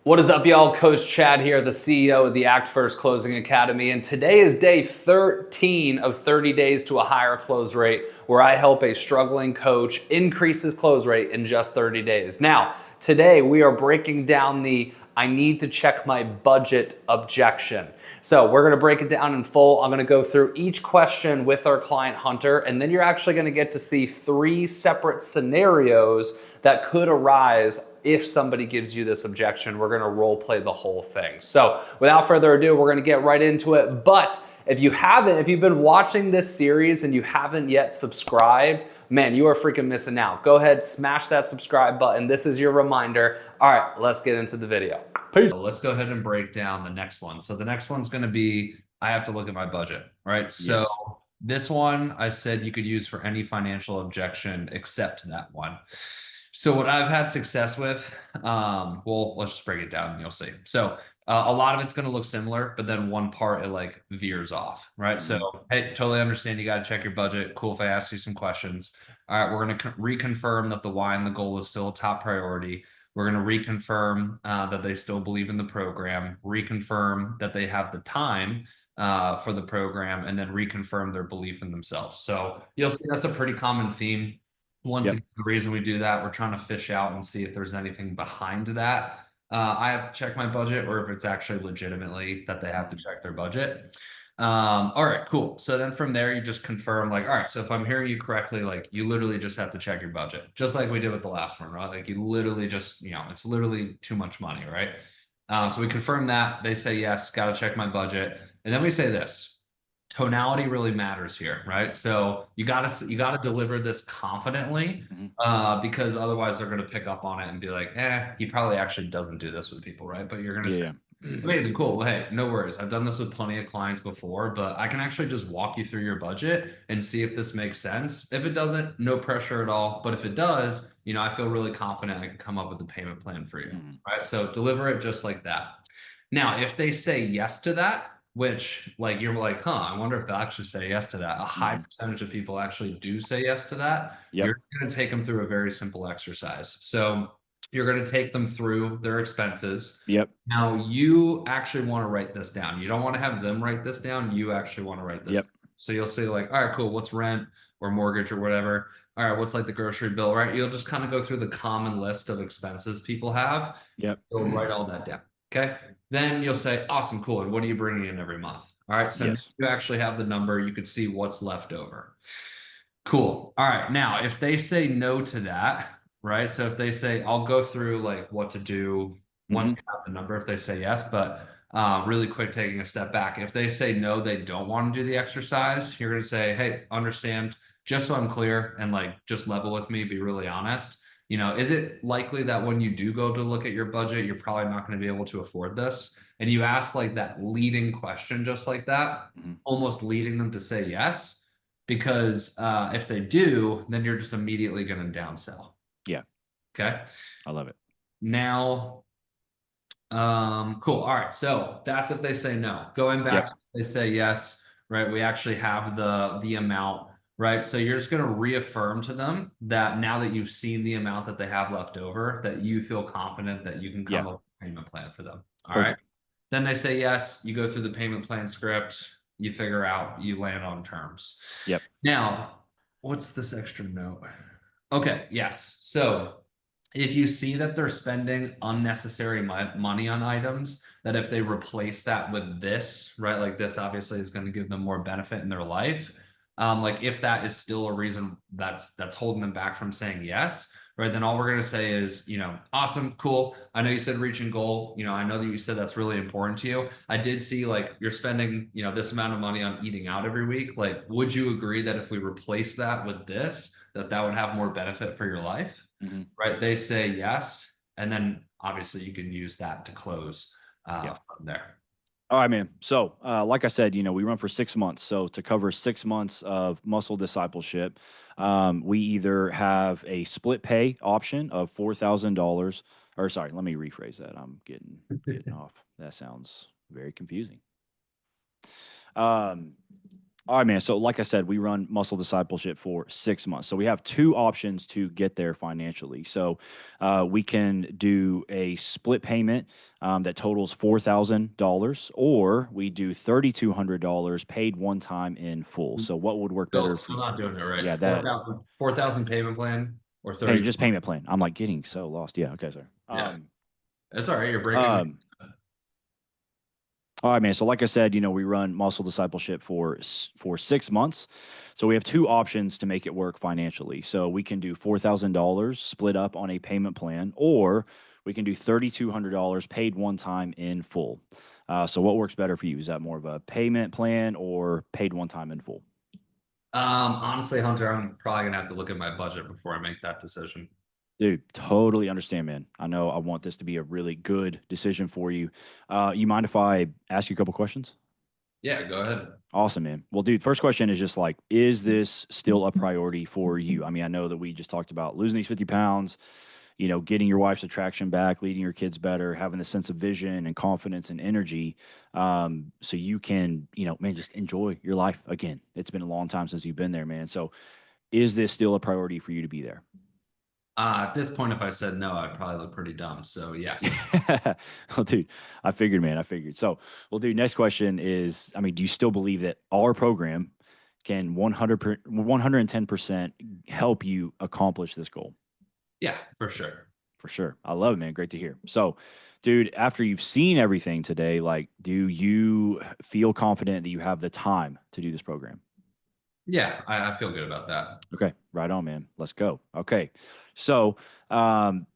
What is up, y'all? Coach Chad here, the CEO of the Act First Closing Academy, and today is day 13 of 30 days to a higher close rate, where I help a struggling coach increase his close rate in just 30 days. Now, today we are breaking down the I need to check my budget objection. So we're gonna break it down in full. I'm gonna go through each question with our client Hunter, and then you're actually gonna get to see 3 separate scenarios that could arise if somebody gives you this objection. We're gonna role play the whole thing. So without further ado, we're gonna get right into it. But if you've been watching this series and you haven't yet subscribed, man, you are freaking missing out. Go ahead, smash that subscribe button. This is your reminder. All right, let's get into the video. Peace. Let's go ahead and break down the next one. So the next one's gonna be, I have to look at my budget, right? So Yes. this one, I said you could use for any financial objection except that one. So what I've had success with, well, let's just break it down and you'll see. So a lot of it's going to look similar, but then one part it like veers off, right? So, hey, totally understand you got to check your budget. Cool if I ask you some questions. All right, we're going to reconfirm that the why and the goal is still a top priority. We're going to reconfirm that they still believe in the program, reconfirm that they have the time for the program, and then reconfirm their belief in themselves. So you'll see that's a pretty common theme. Once again, the reason we do that, we're trying to fish out and see if there's anything behind that. I have to check my budget, or if it's actually legitimately that they have to check their budget. All right, cool. So then from there, you just confirm like, all right, so if I'm hearing you correctly, like you literally just have to check your budget, just like we did with the last one, right? Like you literally just, it's literally too much money, right? So we confirm that. They say, yes, got to check my budget. And then we say this. Tonality really matters here, right? So you gotta deliver this confidently, because otherwise they're gonna pick up on it and be like, he probably actually doesn't do this with people, right? But you're gonna say, Yeah. amazing, cool. Well, hey, no worries. I've done this with plenty of clients before, but I can actually just walk you through your budget and see if this makes sense. If it doesn't, no pressure at all. But if it does, I feel really confident I can come up with a payment plan for you, right? So deliver it just like that. Now, if they say yes to that, which like you're like, huh, I wonder if they'll actually say yes to that. A high percentage of people actually do say yes to that. Yep. You're going to take them through a very simple exercise. So you're going to take them through their expenses. Yep. Now you actually want to write this down. You don't want to have them write this down. You actually want to write this. Yep. So you'll say like, all right, cool. What's rent or mortgage or whatever? All right, what's like the grocery bill, right? You'll just kind of go through the common list of expenses people have. Yep. You'll write all that down. Okay. Then you'll say, awesome, cool. And what are you bringing in every month? All right. So Yes. you actually have the number. You could see what's left over. Cool. All right. Now, if they say no to that, right? So if they say, I'll go through like what to do once you have the number, if they say yes, but really quick, taking a step back. If they say no, they don't want to do the exercise, you're going to say, hey, understand, just so I'm clear and like just level with me, be really honest. Is it likely that when you do go to look at your budget, you're probably not going to be able to afford this? And you ask like that leading question, just like that, almost leading them to say yes. Because if they do, then you're just immediately going to downsell. Yeah. Okay. I love it. Now, cool. All right. So that's if they say no. Going back to if they say yes, right? We actually have the amount, right? So you're just going to reaffirm to them that now that you've seen the amount that they have left over, that you feel confident that you can come up with a payment plan for them. All right. Then they say yes. You go through the payment plan script. You figure out, you land on terms. Yep. Now, what's this extra note? Okay. Yes. So if you see that they're spending unnecessary money on items, that if they replace that with this, right, like this obviously is going to give them more benefit in their life. Like if that is still a reason that's holding them back from saying yes, right, then all we're going to say is, awesome, cool. I know you said reaching goal. I know that you said that's really important to you. I did see like you're spending, this amount of money on eating out every week. Like, would you agree that if we replace that with this, that would have more benefit for your life? Right? They say yes. And then obviously you can use that to close from there. All right, man. So, like I said, we run for 6 months. So to cover 6 months of muscle discipleship, we either have a split pay option of $4,000, or sorry, let me rephrase that. I'm getting off. That sounds very confusing. All right, man. So, like I said, we run muscle discipleship for 6 months. So, we have two options to get there financially. So, we can do a split payment that totals $4,000, or we do $3,200 paid one time in full. So, what would work better for Still you? not doing it right. Yeah, that 4,000 payment plan or pay 32. just payment plan. I'm like getting so lost. Yeah. Okay, sir. Yeah, that's all right. You're breaking. Um, All right, man. So, like I said, we run muscle discipleship for 6 months. So we have two options to make it work financially. So we can do $4,000 split up on a payment plan, or we can do $3,200 paid one time in full. So what works better for you? Is that more of a payment plan or paid one time in full? Honestly, Hunter, I'm probably gonna have to look at my budget before I make that decision. Dude, totally understand, man. I know I want this to be a really good decision for you. You mind if I ask you a couple questions? Yeah, go ahead. Awesome, man. Well, dude, first question is just like, is this still a priority for you? I mean, I know that we just talked about losing these 50 pounds, getting your wife's attraction back, leading your kids better, having the sense of vision and confidence and energy. So you can, man, just enjoy your life again. It's been a long time since you've been there, man. So is this still a priority for you to be there? At this point, if I said no, I'd probably look pretty dumb. So yes. Well, dude, I figured, man. I figured. So, well, dude, next question is, I mean, do you still believe that our program can 110% help you accomplish this goal? Yeah, for sure. For sure. I love it, man. Great to hear. So, dude, after you've seen everything today, like, do you feel confident that you have the time to do this program? Yeah, I feel good about that. Okay, right on, man. Let's go. Okay, so um,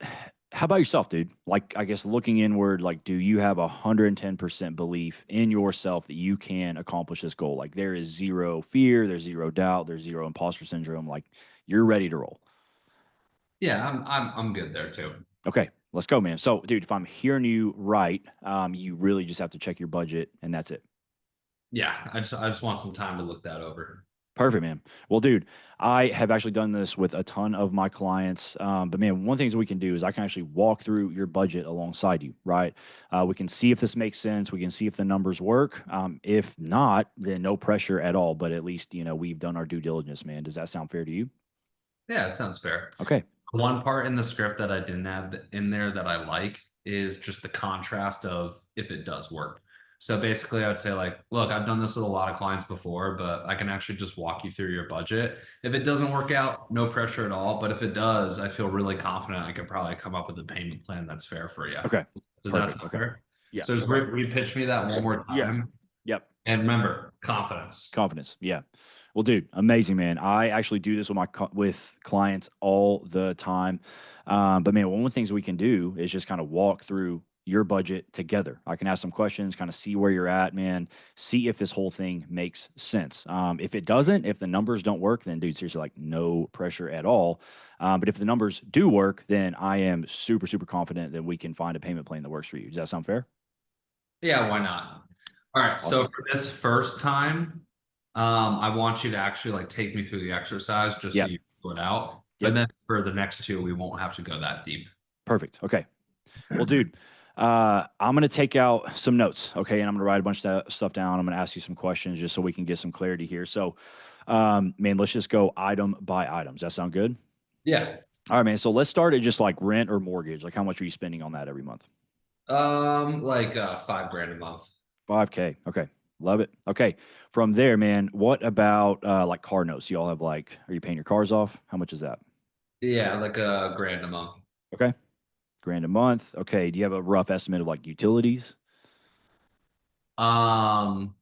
how about yourself, dude? Like, I guess looking inward, like, do you have 110% belief in yourself that you can accomplish this goal? Like, there is zero fear, there's zero doubt, there's zero imposter syndrome. Like, you're ready to roll. Yeah, I'm good there too. Okay, let's go, man. So, dude, if I'm hearing you right, you really just have to check your budget, and that's it. Yeah, I just want some time to look that over. Perfect, man. Well, dude, I have actually done this with a ton of my clients. But man, one of the things we can do is I can actually walk through your budget alongside you, right? We can see if this makes sense. We can see if the numbers work. If not, then no pressure at all. But at least, we've done our due diligence, man. Does that sound fair to you? Yeah, it sounds fair. Okay. One part in the script that I didn't add in there that I like is just the contrast of if it does work. So basically, I would say, like, look, I've done this with a lot of clients before, but I can actually just walk you through your budget. If it doesn't work out, no pressure at all. But if it does, I feel really confident I could probably come up with a payment plan that's fair for you. Okay. Does that Perfect. sound Okay. fair? Yeah. So just Okay. repitch me that one more Yeah. time. Yep. And remember, confidence. Confidence. Yeah. Well, dude, amazing, man. I actually do this with with clients all the time. But man, one of the things we can do is just kind of walk through your budget together. I can ask some questions, kind of see where you're at, man. See if this whole thing makes sense. If it doesn't, if the numbers don't work, then dude, seriously, like no pressure at all. But if the numbers do work, then I am super, super confident that we can find a payment plan that works for you. Does that sound fair? Yeah, why not? All right, so Awesome. for this first time, I want you to actually like take me through the exercise just so Yep. you feel it out. But Yep. then for the next two, we won't have to go that deep. Perfect. Okay. Well, dude, I'm going to take out some notes, okay? And I'm going to write a bunch of stuff down. I'm going to ask you some questions just so we can get some clarity here. So, man, let's just go item by item. Does that sound good? Yeah. All right, man. So let's start at just like rent or mortgage. Like, how much are you spending on that every month? Like 5 grand a month. 5K. Okay. Love it. Okay. From there, man, what about like car notes? You all have like, are you paying your cars off? How much is that? Yeah, like a grand a month. Okay. Grand a month. Okay. Do you have a rough estimate of like utilities? Um,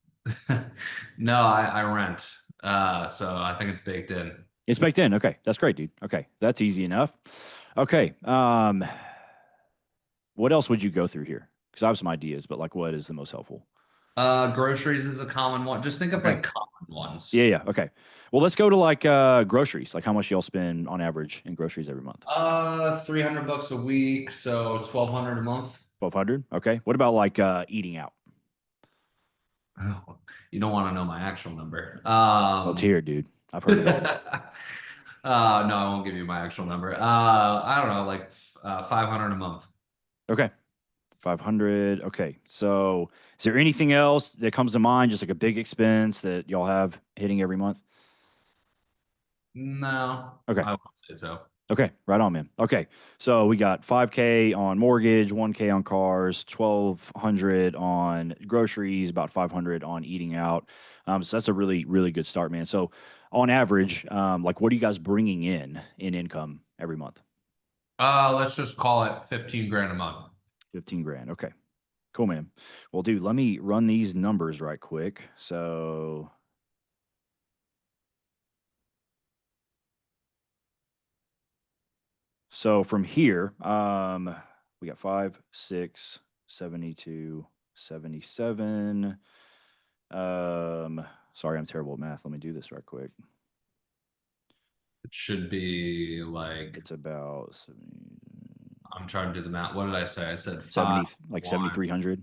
no, I rent. So I think it's baked in. It's baked in. Okay. That's great, dude. Okay. That's easy enough. Okay. What else would you go through here? Because I have some ideas, but like what is the most helpful? Groceries is a common one. Just think of Okay. like common ones. Yeah, yeah. Okay. Well, let's go to like groceries. Like how much y'all spend on average in groceries every month? 300 bucks a week, so 1,200 a month. 1,200. Okay. What about like eating out? Oh, you don't want to know my actual number. Let's hear it, dude. I've heard it all. No, I won't give you my actual number. I don't know, like 500 a month. Okay. 500. Okay. So is there anything else that comes to mind, just like a big expense that y'all have hitting every month? No, Okay. I won't say so. Okay. Right on, man. Okay. So we got 5K on mortgage, 1K on cars, 1,200 on groceries, about 500 on eating out. So that's a really, really good start, man. So on average, like what are you guys bringing in income every month? Let's just call it 15 grand a month. 15 grand. Okay. Cool, man. Well, dude, let me run these numbers right quick. So from here, we got 5, 6, 72, 77. Sorry, I'm terrible at math. Let me do this right quick. It should be like, It's about 70, I'm trying to do the math. What did I say? I said 70 five, like one, 7,300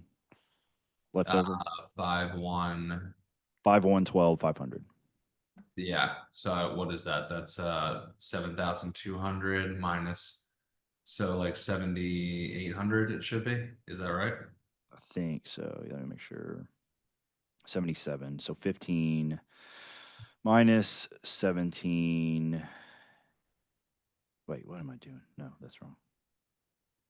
left uh, over. 5, 1. 5, 1, 12, 500. Yeah. So what is that? That's 7,200 minus, so like 7,800 it should be. Is that right? I think so. Let me make sure. 77. So 15 minus 17. Wait, what am I doing? No, that's wrong.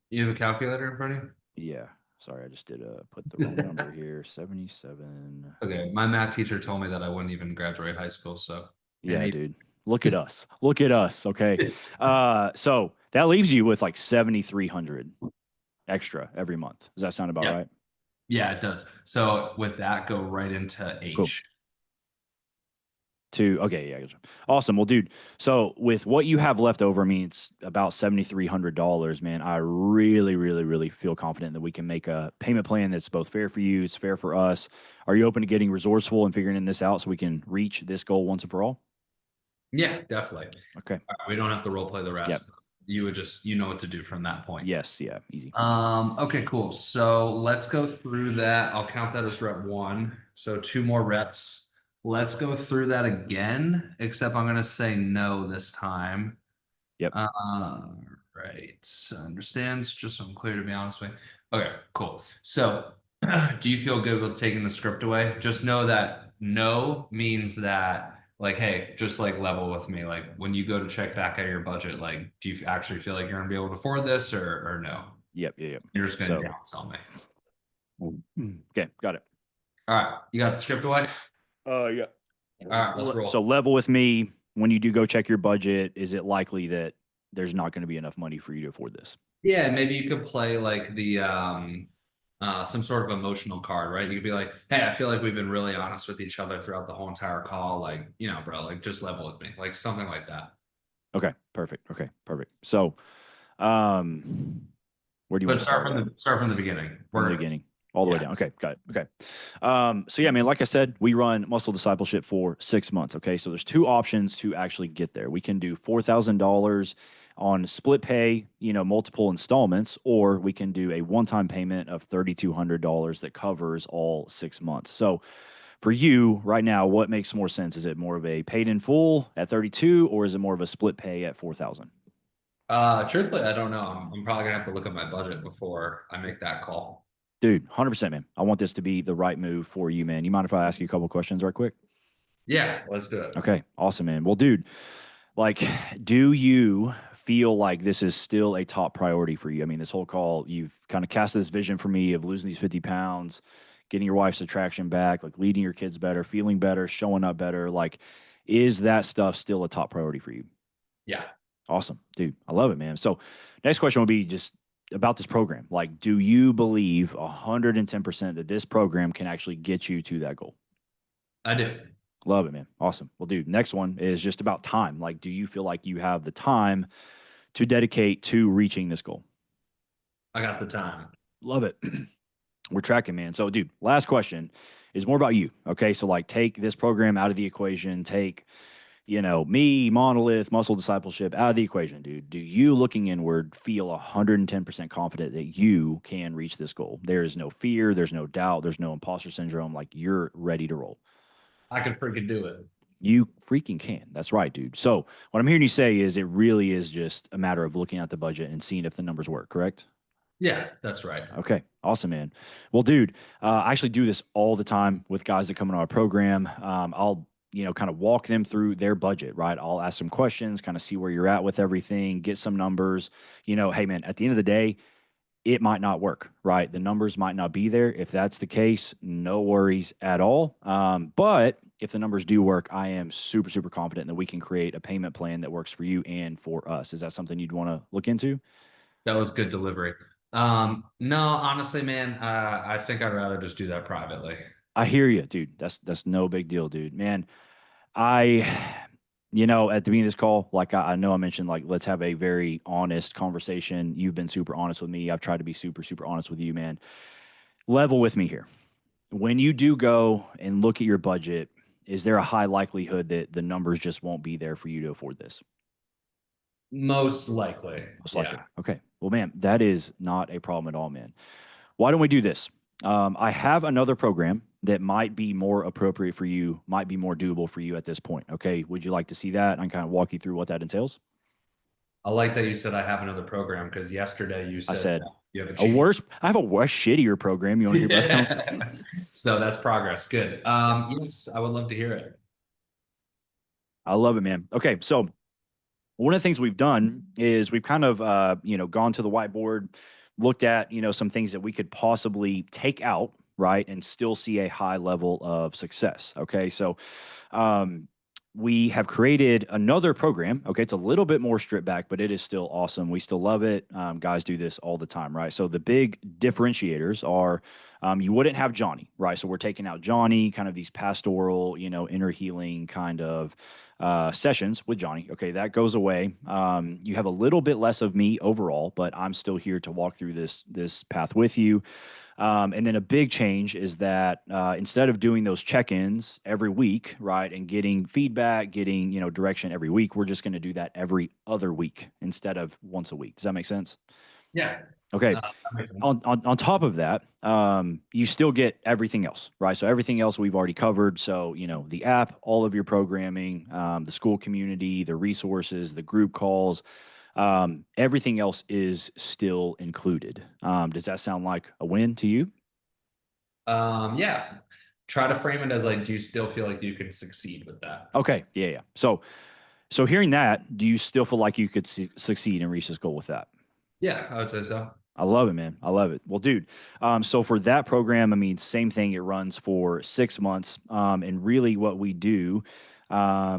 You have a calculator in front of Yeah. Sorry, I just did put the wrong you? number here. 77. Okay. My math teacher told me that I wouldn't even graduate high school. So, and Yeah, he, dude. Look at us. Look at us. Okay. So that leaves you with like 7,300 extra every month. Does that sound about yeah, right? yeah, it does. So with that, go right into Cool. H. Okay, yeah, gotcha. Awesome. Well, dude, so with what you have left over, I mean, it's about $7,300, man. I really, really, really feel confident that we can make a payment plan that's both fair for you, it's fair for us. Are you open to getting resourceful and figuring this out so we can reach this goal once and for all? Yeah, definitely. Okay. All right, we don't have to role play the Yep. rest. You would just, you know what to do from that point. Yes. Yeah. Easy. Okay, cool. So let's go through that. I'll count that as rep one. So two more reps. Let's go through that again, except I'm gonna say no this time. Yep. Right. Understands, just so I'm clear to be honest with you. Okay, cool. So do you feel good with taking the script away? Just know that no means that, like, hey, just like level with me. Like when you go to check back at your budget, like, do you actually feel like you're gonna be able to afford this or no? Yep. Yeah. Yep. You're just gonna So, downsell me. okay. Got it. All right, you got the script away? Yeah. All right, let's So roll. level with me. When you do go check your budget, is it likely that there's not going to be enough money for you to afford this? Yeah, maybe you could play like the some sort of emotional card, right? You could be like, hey, I feel like we've been really honest with each other throughout the whole entire call. Like, bro, like just level with me. Like something like that. Okay, perfect. Okay, perfect. So, um, where do you want But to start at? start from the beginning. From the We're beginning, all the way yeah. down. Okay, got it. Okay. So yeah, man, like I said, we run muscle discipleship for 6 months. Okay. So there's two options to actually get there. We can do $4,000 on split pay, multiple installments, or we can do a one-time payment of $3,200 that covers all 6 months. So for you right now, what makes more sense? Is it more of a paid in full at 32, or is it more of a split pay at 4,000? Truthfully, I don't know. I'm probably gonna have to look at my budget before I make that call. Dude, 100%, man. I want this to be the right move for you, man. You mind if I ask you a couple questions right quick? Yeah, let's do it. Okay, awesome, man. Well, dude, like, do you feel like this is still a top priority for you? I mean, this whole call, you've kind of cast this vision for me of losing these 50 pounds, getting your wife's attraction back, like leading your kids better, feeling better, showing up better. Like, is that stuff still a top priority for you? Yeah, Awesome, dude. I love it, man. So, next question will be just about this program. Like, do you believe 110% that this program can actually get you to that goal? I do. Love it, man. Awesome. Well, dude, next one is just about time. Like, do you feel like you have the time to dedicate to reaching this goal? I got the time. Love it. We're tracking, man. So, dude, last question is more about you. Okay. So, like, take this program out of the equation, take, me, Monolith, Muscle Discipleship out of the equation, dude. Do you, looking inward, feel 110% confident that you can reach this goal? There is no fear, there's no doubt, there's no imposter syndrome. Like, you're ready to roll. I could freaking do it. You freaking can. That's right, dude. So, what I'm hearing you say is it really is just a matter of looking at the budget and seeing if the numbers work, correct? Yeah, that's right. Okay. Awesome, man. Well, dude, I actually do this all the time with guys that come into our program. I'll, kind of walk them through their budget, right? I'll ask some questions, kind of see where you're at with everything, get some numbers. Hey, man, at the end of the day, it might not work, right? The numbers might not be there. If that's the case, no worries at all. But if the numbers do work, I am super, super confident that we can create a payment plan that works for you and for us. Is that something you'd want to look into? That was good delivery. No, honestly, man, I think I'd rather just do that privately. I hear you, dude. That's no big deal, dude. Man, I, at the beginning of this call, like I know I mentioned, like let's have a very honest conversation. You've been super honest with me. I've tried to be super, super honest with you, man. Level with me here. When you do go and look at your budget, is there a high likelihood that the numbers just won't be there for you to afford this? Most likely. Most likely. Yeah. Okay. Well, man, that is not a problem at all, man. Why don't we do this? I have another program that might be more appropriate for you, might be more doable for you at this point. Okay. Would you like to see that and kind of walk you through what that entails? I like that you said I have another program because yesterday you I said said, that you have a a cheat. worse, I have a worse, shittier program. You want to hear about that Yeah. one? So that's progress. Good. Yes, I would love to hear it. I love it, man. Okay. So, one of the things we've done is we've kind of gone to the whiteboard, looked at some things that we could possibly take out, right, and still see a high level of success. Okay, so um, we have created another program. Okay, it's a little bit more stripped back, but it is still awesome. We still love it. Guys do this all the time, right? So the big differentiators are you wouldn't have Johnny, right? So we're taking out Johnny, kind of these pastoral, inner healing kind of sessions with Johnny. Okay, that goes away. You have a little bit less of me overall, but I'm still here to walk through this path with you. And then a big change is that instead of doing those check-ins every week, right, and getting feedback, getting direction every week, we're just going to do that every other week instead of once a week. Does that make sense? Yeah, Okay. that makes sense. On top of that, you still get everything else, right? So everything else we've already covered. So the app, all of your programming, the school community, the resources, the group calls, everything else is still included. Does that sound like a win to you? Yeah. Try to frame it as like, do you still feel like you can succeed with that? Okay, yeah, yeah. So hearing that, do you still feel like you could succeed and reach this goal with that? Yeah, I would say so. I love it, man. I love it. Well, dude, so for that program, I mean, same thing. It runs for 6 months. And really what we do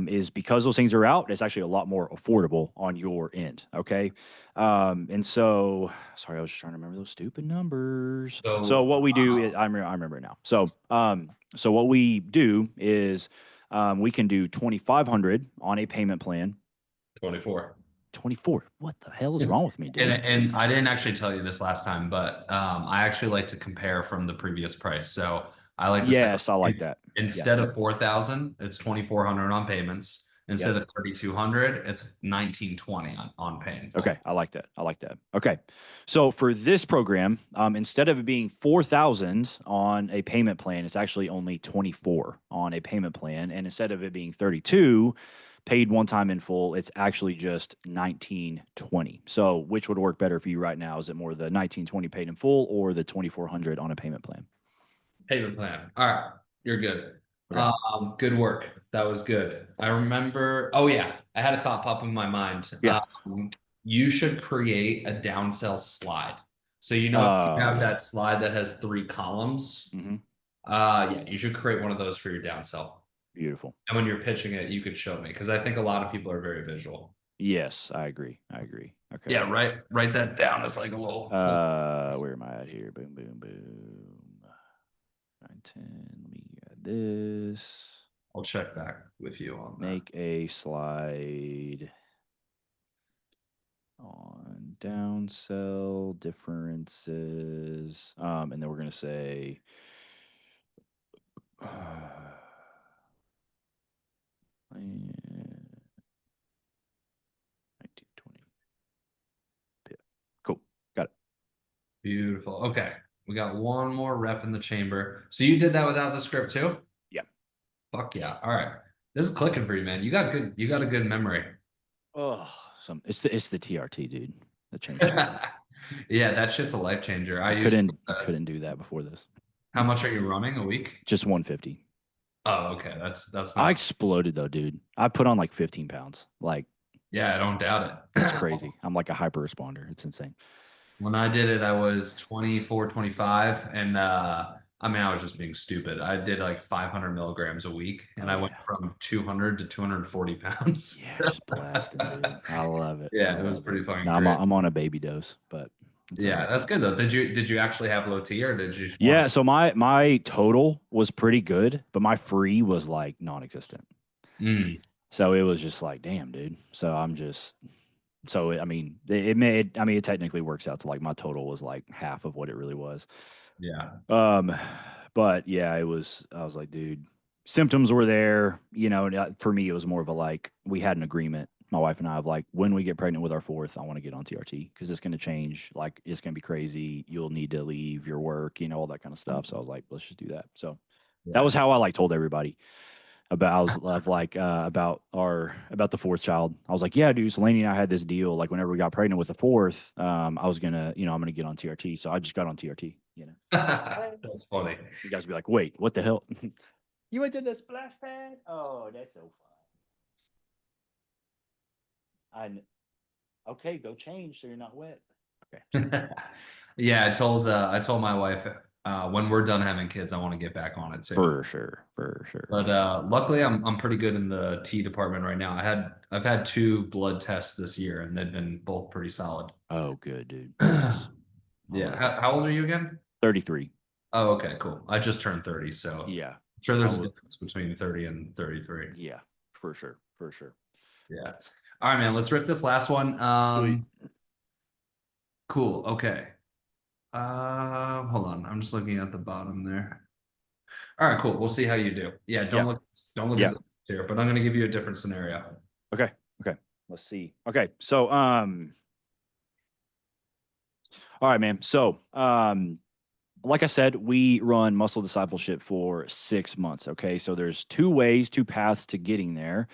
is because those things are out, it's actually a lot more affordable on your end. Okay. And so, sorry, I was just trying to remember those stupid numbers. So So what we do is, I remember it now. So what we do is we can do 2,500 on a payment plan. 24. 24. What the hell is And wrong with me, dude? and I didn't actually tell you this last time, but I actually like to compare from the previous price. So I like to say Yes, I like that. Yeah. instead of 4,000, it's 2,400 on payments. Yep. Instead of 3,200, it's 1,920 on pay in Okay, full. I like that. I like that. Okay, so for this program, instead of it being 4,000 on a payment plan, it's actually only 24 on a payment plan, and instead of it being 32 paid one time in full, it's actually just 1920. So, which would work better for you right now? Is it more the 1920 paid in full or the 2,400 on a payment plan? Payment plan. All right, you're good. Okay. Good work. That was good. I remember. Oh yeah, I had a thought pop in my mind. Yeah. You should create a downsell slide. So if you Oh have yeah. that slide that has three columns, Hmm. yeah, you should create one of those for your downsell. Beautiful. And when you're pitching it, you could show me because I think a lot of people are very visual. Yes, I agree. I agree. Okay. Yeah, write that down as like a little. Where am I at here? Boom, boom, boom. 910. Let me add this. I'll check back with you on that. Make a slide on downsell differences. And then we're gonna say 1920. Cool. Got it. Beautiful. Okay, we got one more rep in the chamber. So you did that without the script too? Yeah. Fuck yeah. All right. This is clicking for you, man. You got a good memory. Oh, it's the TRT, dude. That changed everything. Yeah, that shit's a life changer. I I used couldn't I couldn't do that before this. how much are you running a week? Just 150. Oh, okay. That's I not exploded though, dude. I put on like 15 pounds. Like yeah, I don't doubt it's it. crazy. I'm like a hyper responder. It's insane. When I did it, I was 24, 25, and I mean, I was just being stupid. I did like 500 milligrams a week, and Oh I went yeah. from 200 to 240 pounds. Yeah, just blasting, dude. I love it. I Yeah, it was love it. pretty fucking Now great. I'm on a baby dose, but it's all Yeah, right. that's good though. Did you actually have low T or did you just want Yeah, so my total was pretty good, but my free was like non-existent. to? Mm, So it was just like, damn, dude. So I'm just so I mean, it made I mean it technically works out to like my total was like half of what it really was. yeah, Um, but yeah, it was. I was like, dude, symptoms were there. You know, and, for me, it was more of a like we had an agreement. My wife and I of like when we get pregnant with our fourth, I want to get on TRT because it's going to change. Like it's going to be crazy. You'll need to leave your work, you know, all that kind of stuff. So I was like, let's just do that. So that was yeah. how I like told everybody about I was of like about the fourth child. I was like, yeah, dude, so Laney and I had this deal. Like whenever we got pregnant with the fourth, I was gonna, you know, I'm gonna get on TRT. So I just got on TRT, you know. That's funny. You guys would be like, wait, what the hell? You went to the splash pad? Oh, that's so fun. Okay, go change so you're not wet. Okay, sorry. Yeah, I told my wife when we're done having kids, I want to get back on it too. For sure, for sure. But luckily, I'm pretty good in the T department right now. I've had two blood tests this year, and they've been both pretty solid. Oh, good, dude. Nice. I Yeah. love it. How old are you again? 33. Oh, okay, cool. I just turned 30, so I'm Yeah. sure I there's a would, difference between 30 and 33. yeah, for sure, for sure. Yeah. All right, man. Let's rip this last one. Sweet. Cool. Okay. Hold on. I'm just looking at the bottom there. All right, cool. We'll see how you do. Yeah, Yeah, don't look at yeah. this here, but I'm gonna give you a different scenario. Okay, okay. Let's see. Okay, so all right, man. So like I said, we run muscle discipleship for 6 months. Okay. So there's two paths to getting there.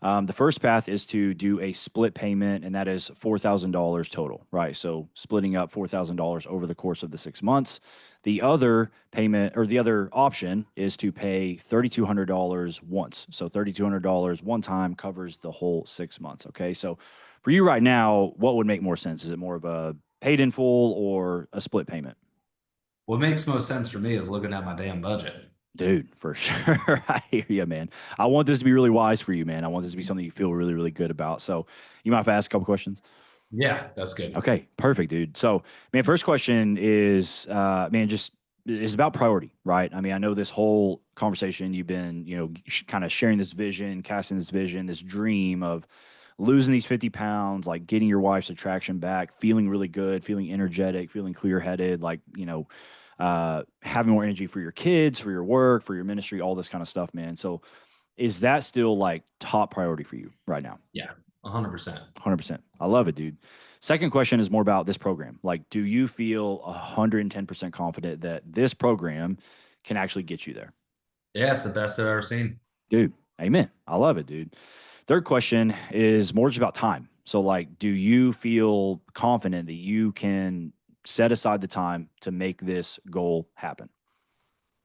The first path is to do a split payment, and that is $4,000 total, right? So splitting up $4,000 over the course of the 6 months. The other payment or the other option is to pay $3,200 once. So $3,200 one time covers the whole 6 months. Okay. So for you right now, what would make more sense? Is it more of a paid in full or a split payment? What makes most sense for me is looking at my damn budget. Dude, for sure. I hear you, man. I want this to be really wise for you, man. I want this to be something you feel really, really good about. So, you might have to ask a couple questions. Yeah, that's good. Okay, perfect, dude. So, man, first question is, man, just is about priority, right? I mean, I know this whole conversation you've been, you know, kind of sharing this vision, casting this vision, this dream of losing these 50 pounds, like getting your wife's attraction back, feeling really good, feeling energetic, feeling clear headed, like, you know, having more energy for your kids, for your work, for your ministry, all this kind of stuff, man. So is that still like top priority for you right now? Yeah, 100%. 100%. I love it, dude. Second question is more about this program. Like, do you feel 110% confident that this program can actually get you there? Yeah, it's the best I've ever seen. Dude, amen. I love it, dude. Third question is more just about time. So, like, do you feel confident that you can set aside the time to make this goal happen?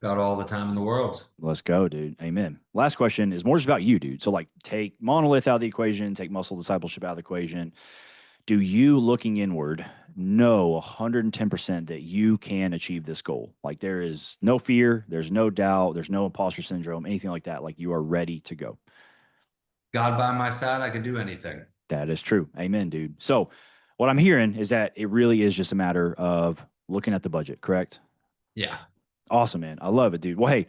Got all the time in the world. Let's go, dude. Amen. Last question is more just about you, dude. So, like, take monolith out of the equation, take muscle discipleship out of the equation. Do you, looking inward, know 110% that you can achieve this goal? Like, there is no fear, there's no doubt, there's no imposter syndrome, anything like that. Like, you are ready to go. God by my side, I can do anything. That is true. Amen, dude. So, what I'm hearing is that it really is just a matter of looking at the budget, correct? Yeah. Awesome, man. I love it, dude. Well, hey,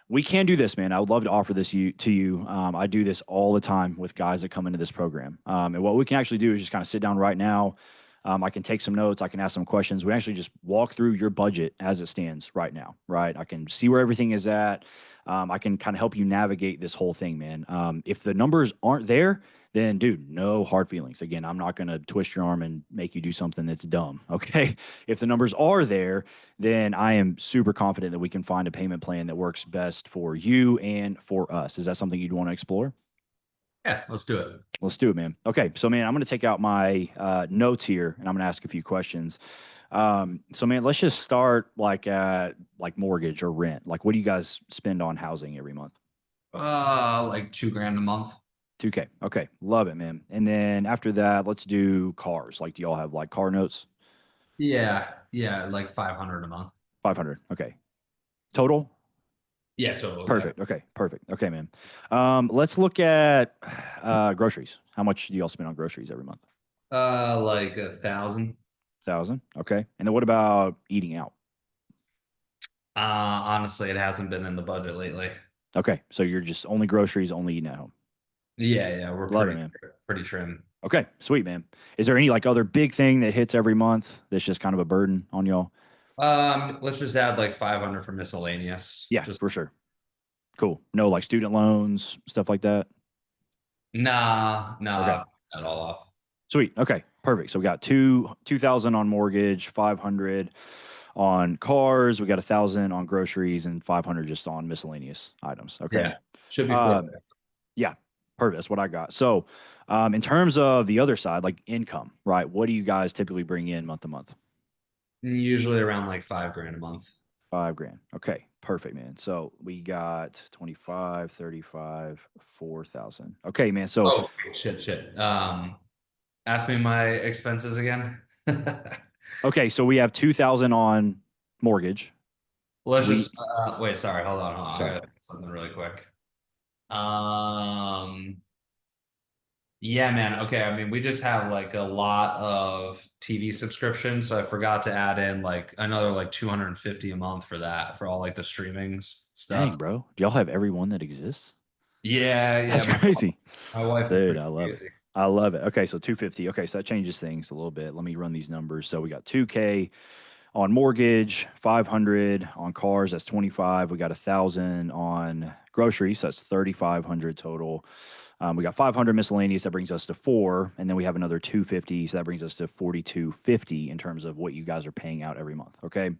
we can do this, man. I would love to offer this to you. I do this all the time with guys that come into this program. And what we can actually do is just kind of sit down right now. I can take some notes. I can ask some questions. We actually just walk through your budget as it stands right now, right? I can see where everything is at. I can kind of help you navigate this whole thing, man. If the numbers aren't there, then dude, no hard feelings. Again, I'm not going to twist your arm and make you do something that's dumb. Okay. If the numbers are there, then I am super confident that we can find a payment plan that works best for you and for us. Is that something you'd want to explore? Yeah, let's do it. Let's do it, man. Okay, so man, I'm gonna take out my notes here, and I'm gonna ask a few questions. So man, let's just start like at like mortgage or rent. Like, what do you guys spend on housing every month? Like 2 grand a month. 2K. Okay, love it, man. And then after that, let's do cars. Like, do y'all have like car notes? Yeah, yeah, like 500 a month. 500. Okay, total. Yeah, total. Yeah. Perfect. Okay, perfect. Okay, man. Let's look at groceries. How much do y'all spend on groceries every month? Like 1,000. 1,000. Okay, and then what about eating out? Honestly, it hasn't been in the budget lately. Okay, so you're just only groceries, only eating at home. Yeah, yeah, we're Love it, pretty man. pretty trim. Okay, sweet, man. Is there any like other big thing that hits every month that's just kind of a burden on y'all? Let's just add like 500 for miscellaneous. Yeah, Just for sure. Cool. No, like student loans, stuff like that. nah, Okay, nah, at all off. sweet. Okay, perfect. So we got 2,000 on mortgage, 500 on cars. We got 1,000 on groceries, and 500 just on miscellaneous items. Okay. Yeah, should be four. Um, yeah, perfect. That's what I got. So, in terms of the other side, like income, right? What do you guys typically bring in month to month? Usually around like 5 grand a month. 5 grand. Okay, perfect, man. So we got 25, 35, 4,000. Okay, man. So, Oh, shit. Ask me my expenses again. okay, so we have 2,000 on mortgage. Let's We, just wait. Sorry, hold on. I sorry. gotta think of something really quick. Um, yeah, man. Okay, I mean, we just have like a lot of TV subscriptions, so I forgot to add in like another like 250 a month for that for all like the streaming Dang, stuff. bro. Do y'all have everyone that exists? Yeah, yeah. That's crazy. My wife is Dude, pretty I love it. crazy. I love it. Okay, so 250. Okay, so that changes things a little bit. Let me run these numbers. So we got 2K on mortgage, 500 on cars, that's 25. We got 1,000 on groceries, so that's 3,500 total. We got 500 miscellaneous, that brings us to four, and then we have another 250, so that brings us to 4,250 in terms of what you guys are paying out every month. Okay.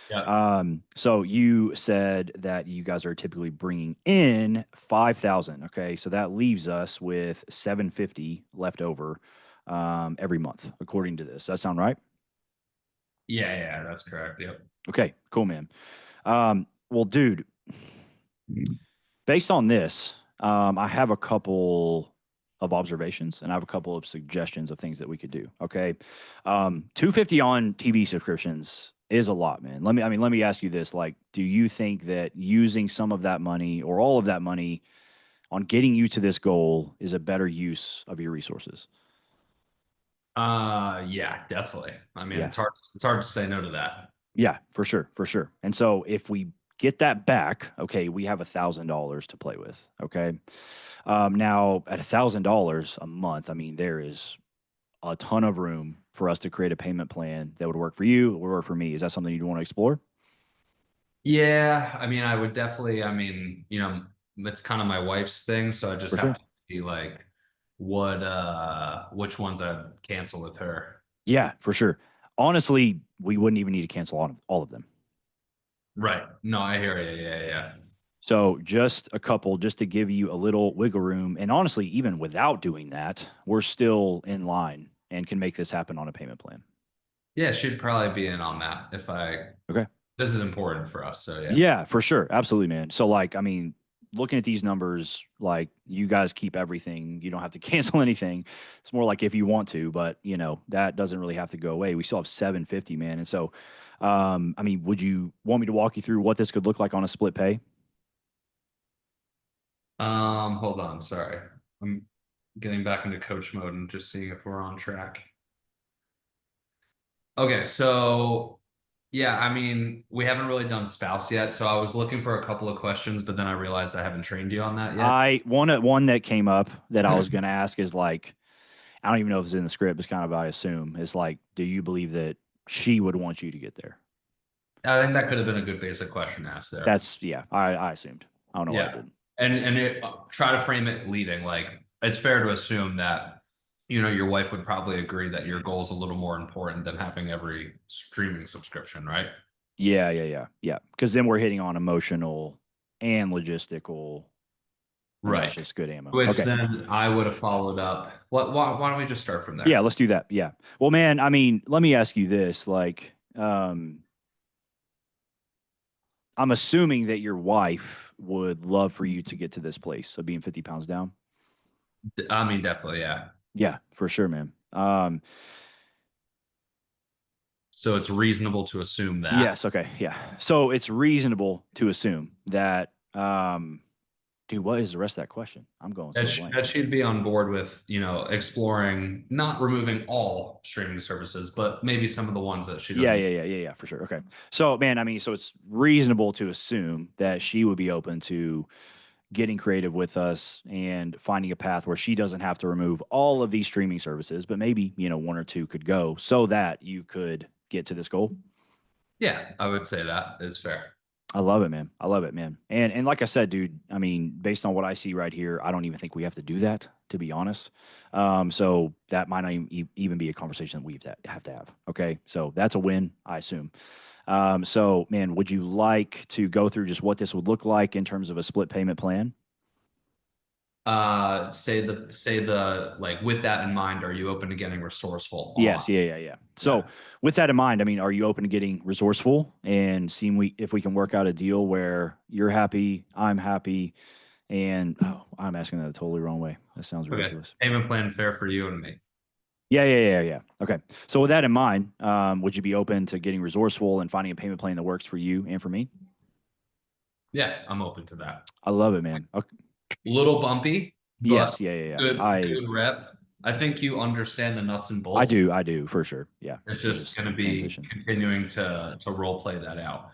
Yeah, So you said that you guys are typically bringing in 5,000. Okay, so that leaves us with 750 left over every month, according to this. Does that sound right? yeah. That's correct. Yep. Okay, cool, man. Well, dude, based on this, I have a couple of observations and I have a couple of suggestions of things that we could do. Okay. 250 on TV subscriptions is a lot, man. Let me ask you this. Like, do you think that using some of that money or all of that money on getting you to this goal is a better use of your resources? Yeah, definitely. I mean, Yeah. it's hard to say no to that. Yeah, for sure, for sure. And so if we get that back, okay, we have $1,000 to play with. Okay. Now at $1,000 a month, I mean, there is a ton of room for us to create a payment plan that would work for you, would work for me. Is that something you'd want to explore? Yeah, I mean, I would definitely, I mean, it's kind of my wife's thing, so I just For have sure. to be like, which ones I'd cancel with her. Yeah, for sure. Honestly, we wouldn't even need to cancel all of them. Right. No, I hear you. Yeah, yeah. So just a couple, just to give you a little wiggle room. And honestly, even without doing that, we're still in line and can make this happen on a payment plan. Yeah, she'd probably be in on that Okay. this is important for us. So yeah. Yeah, for sure. Absolutely, man. So like, I mean, looking at these numbers, like you guys keep everything. You don't have to cancel anything. It's more like if you want to, but that doesn't really have to go away. We still have 750, man. And so I mean, would you want me to walk you through what this could look like on a split pay? Hold on, sorry. I'm getting back into coach mode and just seeing if we're on track. Okay, so yeah, I mean, we haven't really done spouse yet, so I was looking for a couple of questions, but then I realized I haven't trained you on that yet. I one that came up that I was gonna ask is like, I don't even know if it's in the script, it's kind of I assume, is like, do you believe that she would want you to get there? I think that could have been a good basic question to ask there. That's yeah, I assumed. I don't know why I Yeah. didn't. Try to frame it leading. Like it's fair to assume that, your wife would probably agree that your goal is a little more important than having every streaming subscription, right? Yeah. Because then we're hitting on emotional and logistical. and that's Right. just good ammo. Which Okay. then I would have followed up. Why don't we just start from Yeah, there? let's do that. Yeah. Well, man, I mean, let me ask you this. Like, I'm assuming that your wife would love for you to get to this place. So being 50 pounds down. I mean, definitely, yeah. Yeah, for sure, man. So it's reasonable to assume that. Yes. Okay. Yeah. So it's reasonable to assume that, dude, what is the rest of that question? I'm going so blank. That she'd be on board with, exploring, not removing all streaming services, but maybe some of the ones that she Yeah, doesn't. yeah, yeah, yeah, yeah, for sure. Okay. So, man, I mean, so it's reasonable to assume that she would be open to getting creative with us and finding a path where she doesn't have to remove all of these streaming services, but maybe, one or two could go so that you could get to this goal. Yeah, I would say that is fair. I love it, man. I love it, man. And like I said, dude, I mean, based on what I see right here, I don't even think we have to do that, to be honest. So that might not even be a conversation that we have to have. Okay, so that's a win, I assume. So, man, would you like to go through just what this would look like in terms of a split payment plan? Say the like with that in mind, are you open to getting resourceful Yes, on? yeah, yeah, yeah. Yeah. So, with that in mind, I mean, are you open to getting resourceful and seeing if we can work out a deal where you're happy, I'm happy, and oh, I'm asking that the totally wrong way. That sounds Okay. ridiculous. Payment plan fair for you and me. Yeah, yeah, yeah, yeah. Okay. So with that in mind, would you be open to getting resourceful and finding a payment plan that works for you and for me? Yeah, I'm open to that. I love it, man. Okay. Little bumpy, but Yes, yeah, yeah, yeah. good rep. I think you understand the nuts and bolts. I do for sure. Yeah, It's it's just just going to be transitions. continuing to role play that out.